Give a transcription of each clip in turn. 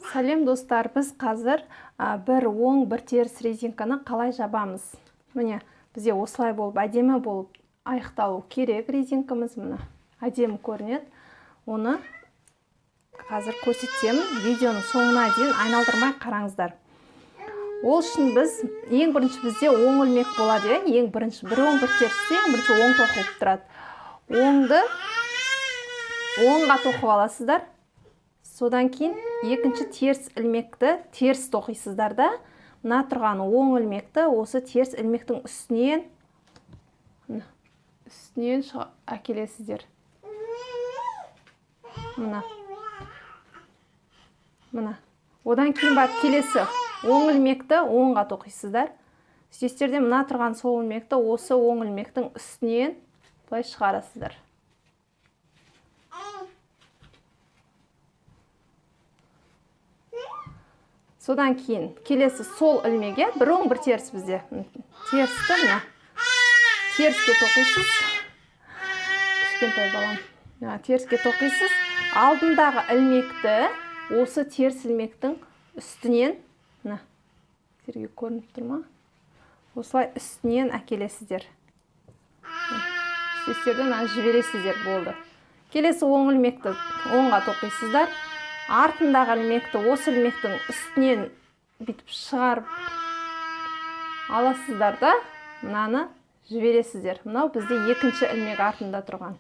Сәлем достар, біз қазір бір оң бір теріс резинканы қалай жабамыз. Міне, бізде осылай болып, әдемі болып аяқталу керек резинкамыз. Міне, әдемі көрінеді. Оны қазір көрсетемін. Видеоның соңына дейін айналдырмай қараңыздар. Ол үшін біз ең бірінші бізде оң ілмек болады. Ең бірінші бір оң бір терісте ең бірінші оң тоқылып тұрады. Оңды оңға тоқып аласыздар. Содан кейін екінші теріс ілмекті теріс тоқисыздар да, мына тұрған оң ілмекті осы теріс ілмектің үстінен әкелесіздер. Мына. Одан кейін барып келесі оң ілмекті оңға тоқисыздар. Сөйтесіздер, мына тұрған сол ілмекті осы оң ілмектің үстінен былай шығарасыздар. Содан кейін келесі сол ілмеге бір оң бір теріс бізде. Терісті мына. Теріске тоқисыз. Кішкентай балам. Теріске тоқисыз. Алдындағы ілмекті осы теріс ілмектің үстінен, мына. Сіздерге көрініп тұр ма? Осылай үстінен әкелесіздер. Сөздерден жібересіздер, болды. Келесі оң ілмекті оңға тоқисыздар. Артындағы ілмекті осы ілмектің үстінен бітіп шығарып аласыздар да, мынаны жібересіздер. Мынау бізде екінші ілмек артында тұрған.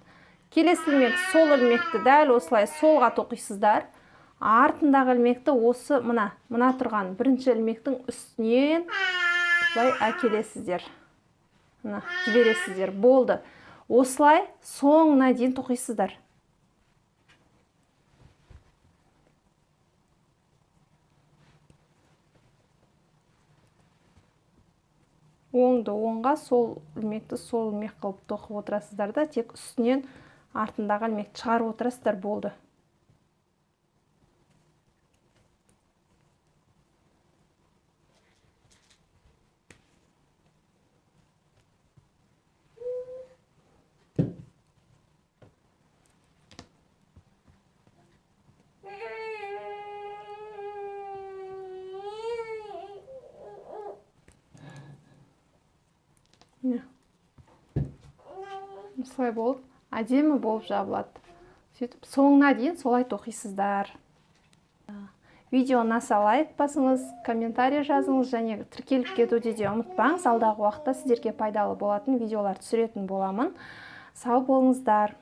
Келесі ілмек сол ілмекті дәл осылай солға тоқисыздар. Артындағы ілмекті осы мына тұрған бірінші ілмектің үстінен былай әкелесіздер. Мына жібересіздер. Болды. Осылай соңына дейін тоқисыздар. Оңды оңға, сол ілмекті сол ілмек қылып тоқып отырасыздар да, тек үстінен артындағы ілмекті шығарып отырасыздар, болды. Осылай болып, әдемі болып жабылады. Сөйтіп, соңына дейін солай тоқисыздар. Видео ұнаса лайк басыңыз, комментарий жазыңыз және тіркеліп кетуді де ұмытпаңыз. Алдағы уақытта сіздерге пайдалы болатын видеолар түсіретін боламын. Сау болыңыздар.